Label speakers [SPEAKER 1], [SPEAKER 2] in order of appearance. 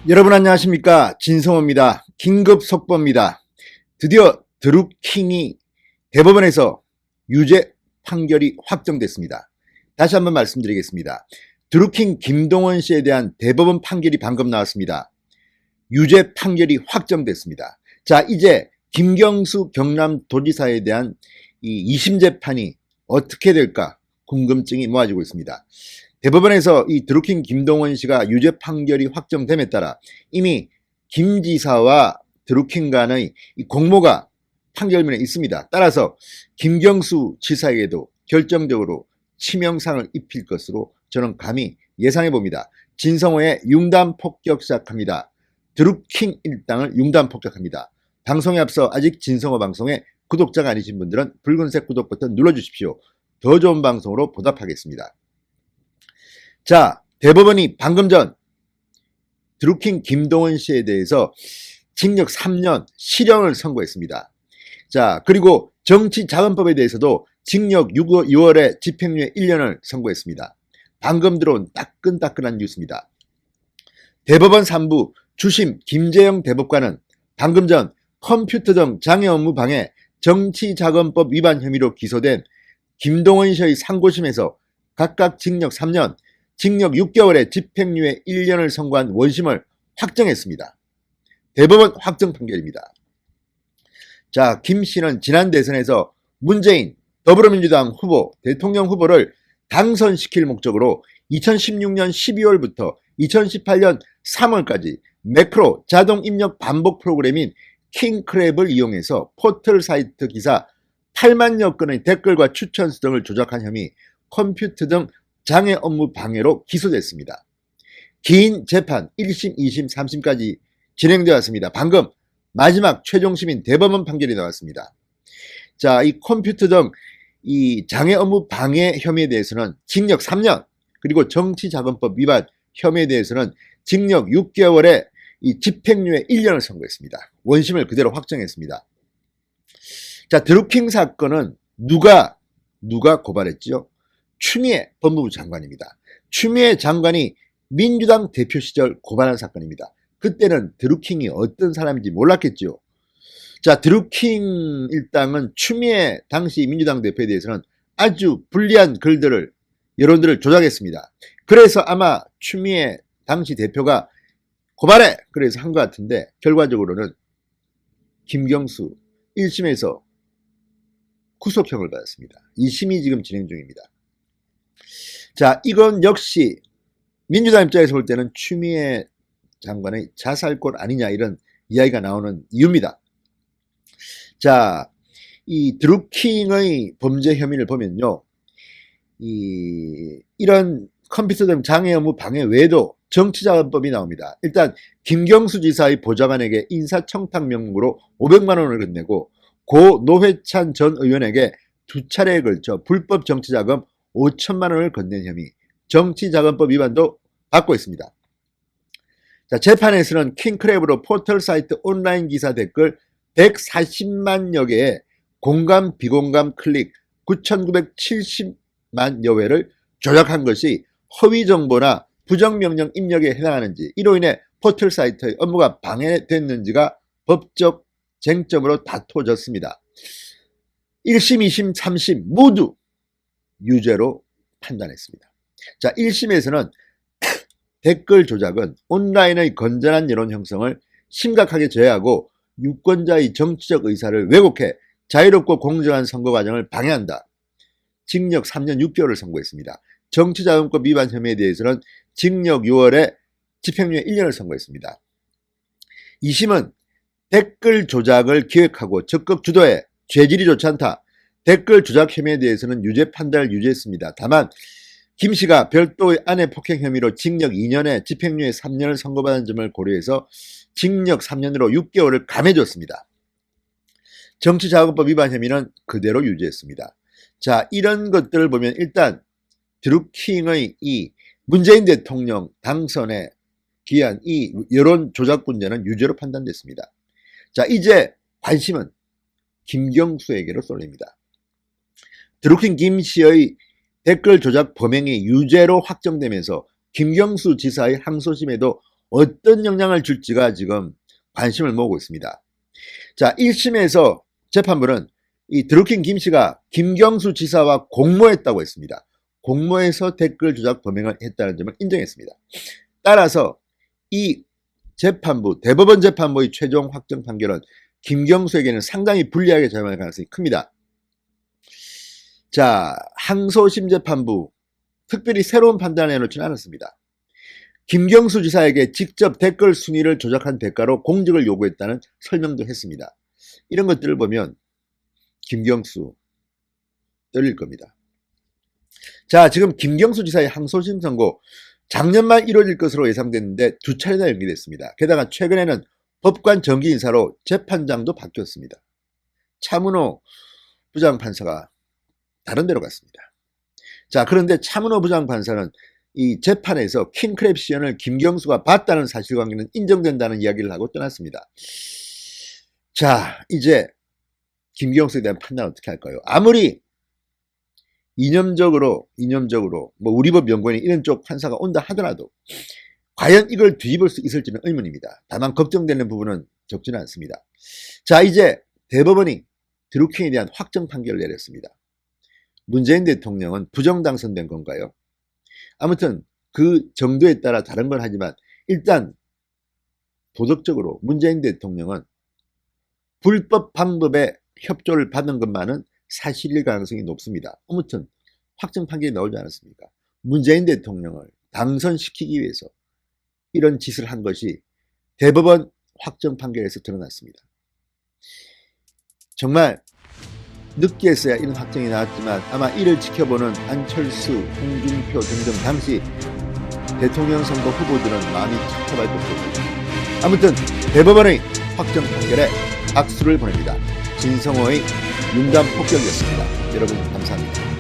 [SPEAKER 1] 여러분 안녕하십니까? 진성호입니다. 긴급 속보입니다. 드디어 드루킹이 대법원에서 유죄 판결이 확정됐습니다. 다시 한번 말씀드리겠습니다. 드루킹 김동원 씨에 대한 대법원 판결이 방금 나왔습니다. 유죄 판결이 확정됐습니다. 자, 이제 김경수 경남도지사에 대한 이 2심 재판이 어떻게 될까 궁금증이 모아지고 있습니다. 대법원에서 이 드루킹 김동원 씨가 유죄 판결이 확정됨에 따라 이미 김 지사와 드루킹 간의 이 공모가 판결문에 있습니다. 따라서 김경수 지사에게도 결정적으로 치명상을 입힐 것으로 저는 감히 예상해 봅니다. 진성호의 융단 폭격 시작합니다. 드루킹 일당을 융단 폭격합니다. 방송에 앞서 아직 진성호 방송에 구독자가 아니신 분들은 붉은색 구독 버튼 눌러주십시오. 더 좋은 방송으로 보답하겠습니다. 자, 대법원이 방금 전 드루킹 김동원 씨에 대해서 징역 3년 실형을 선고했습니다. 자, 그리고 정치자금법에 대해서도 징역 6월에 집행유예 1년을 선고했습니다. 방금 들어온 따끈따끈한 뉴스입니다. 대법원 3부 주심 김재영 대법관은 방금 전 컴퓨터 등 장애 업무 방해 정치자금법 위반 혐의로 기소된 김동원 씨의 상고심에서 각각 징역 3년, 징역 6개월에 집행유예 1년을 선고한 원심을 확정했습니다. 대법원 확정 판결입니다. 자, 김 씨는 지난 대선에서 문재인 더불어민주당 후보, 대통령 후보를 당선시킬 목적으로 2016년 12월부터 2018년 3월까지 매크로 자동 입력 반복 프로그램인 킹크랩을 이용해서 포털 사이트 기사 8만여 건의 댓글과 추천수 등을 조작한 혐의, 컴퓨터 등 장애 업무 방해로 기소됐습니다. 긴 재판 1심, 2심, 3심까지 진행되어 왔습니다. 방금 마지막 최종심인 대법원 판결이 나왔습니다. 자, 이 컴퓨터 등 이 장애 업무 방해 혐의에 대해서는 징역 3년, 그리고 정치자금법 위반 혐의에 대해서는 징역 6개월에 이 집행유예 1년을 선고했습니다. 원심을 그대로 확정했습니다. 자, 드루킹 사건은 누가 고발했지요? 추미애 법무부 장관입니다. 추미애 장관이 민주당 대표 시절 고발한 사건입니다. 그때는 드루킹이 어떤 사람인지 몰랐겠죠. 자, 드루킹 일당은 추미애 당시 민주당 대표에 대해서는 아주 불리한 글들을, 여론들을 조작했습니다. 그래서 아마 추미애 당시 대표가 고발해! 그래서 한 것 같은데 결과적으로는 김경수 1심에서 구속형을 받았습니다. 2심이 지금 진행 중입니다. 자, 이건 역시 민주당 입장에서 볼 때는 추미애 장관의 자살골 아니냐 이런 이야기가 나오는 이유입니다. 자, 이 드루킹의 범죄 혐의를 보면요, 이런 컴퓨터 등 장애 업무 방해 외에도 정치자금법이 나옵니다. 일단 김경수 지사의 보좌관에게 인사청탁 명목으로 500만 원을 건네고 고 노회찬 전 의원에게 2차례에 걸쳐 불법 정치자금 5천만 원을 건넨 혐의, 정치자금법 위반도 받고 있습니다. 자, 재판에서는 킹크랩으로 포털 사이트 온라인 기사 댓글 140만여 개의 공감, 비공감 클릭 9,970만여 회를 조작한 것이 허위 정보나 부정명령 입력에 해당하는지, 이로 인해 포털 사이트의 업무가 방해됐는지가 법적 쟁점으로 다퉈졌습니다. 1심, 2심, 3심 모두 유죄로 판단했습니다. 자, 1심에서는 댓글 조작은 온라인의 건전한 여론 형성을 심각하게 제외하고 유권자의 정치적 의사를 왜곡해 자유롭고 공정한 선거 과정을 방해한다. 징역 3년 6개월을 선고했습니다. 정치자금법 위반 혐의에 대해서는 징역 6월에 집행유예 1년을 선고했습니다. 2심은 댓글 조작을 기획하고 적극 주도해 죄질이 좋지 않다. 댓글 조작 혐의에 대해서는 유죄 판단을 유죄했습니다. 다만 김 씨가 별도의 아내 폭행 혐의로 징역 2년에 집행유예 3년을 선고받은 점을 고려해서 징역 3년으로 6개월을 감해줬습니다. 정치자금법 위반 혐의는 그대로 유죄했습니다. 자, 이런 것들을 보면 일단 드루킹의 이 문재인 대통령 당선에 기한 이 여론 조작 문제는 유죄로 판단됐습니다. 자, 이제 관심은 김경수에게로 쏠립니다. 드루킹 김 씨의 댓글 조작 범행이 유죄로 확정되면서 김경수 지사의 항소심에도 어떤 영향을 줄지가 지금 관심을 모으고 있습니다. 자, 1심에서 재판부는 이 드루킹 김 씨가 김경수 지사와 공모했다고 했습니다. 공모해서 댓글 조작 범행을 했다는 점을 인정했습니다. 따라서 이 재판부, 대법원 재판부의 최종 확정 판결은 김경수에게는 상당히 불리하게 작용할 가능성이 큽니다. 자, 항소심 재판부 특별히 새로운 판단을 내놓지는 않았습니다. 김경수 지사에게 직접 댓글 순위를 조작한 대가로 공직을 요구했다는 설명도 했습니다. 이런 것들을 보면 김경수 떨릴 겁니다. 자, 지금 김경수 지사의 항소심 선고 작년 말 이루어질 것으로 예상됐는데 두 차례나 연기됐습니다. 게다가 최근에는 법관 정기 인사로 재판장도 바뀌었습니다. 차문호 부장판사가 다른 데로 갔습니다. 자, 그런데 차문호 부장판사는 이 재판에서 킹크랩 시연을 김경수가 봤다는 사실관계는 인정된다는 이야기를 하고 떠났습니다. 자, 이제 김경수에 대한 판단은 어떻게 할까요? 아무리 이념적으로 뭐 우리법 연구원이 이런 쪽 판사가 온다 하더라도 과연 이걸 뒤집을 수 있을지는 의문입니다. 다만 걱정되는 부분은 적지는 않습니다. 자, 이제 대법원이 드루킹에 대한 확정 판결을 내렸습니다. 문재인 대통령은 부정당선된 건가요? 아무튼 그 정도에 따라 다른 건 하지만 일단 도덕적으로 문재인 대통령은 불법 방법에 협조를 받은 것만은 사실일 가능성이 높습니다. 아무튼 확정 판결이 나오지 않았습니까? 문재인 대통령을 당선시키기 위해서 이런 짓을 한 것이 대법원 확정 판결에서 드러났습니다. 정말 늦게서야 이런 확정이 나왔지만 아마 이를 지켜보는 안철수, 홍준표 등등 당시 대통령 선거 후보들은 마음이 찹찹할 것입니다. 아무튼 대법원의 확정 판결에 박수를 보냅니다. 진성호의 윤담 폭격이었습니다. 여러분 감사합니다.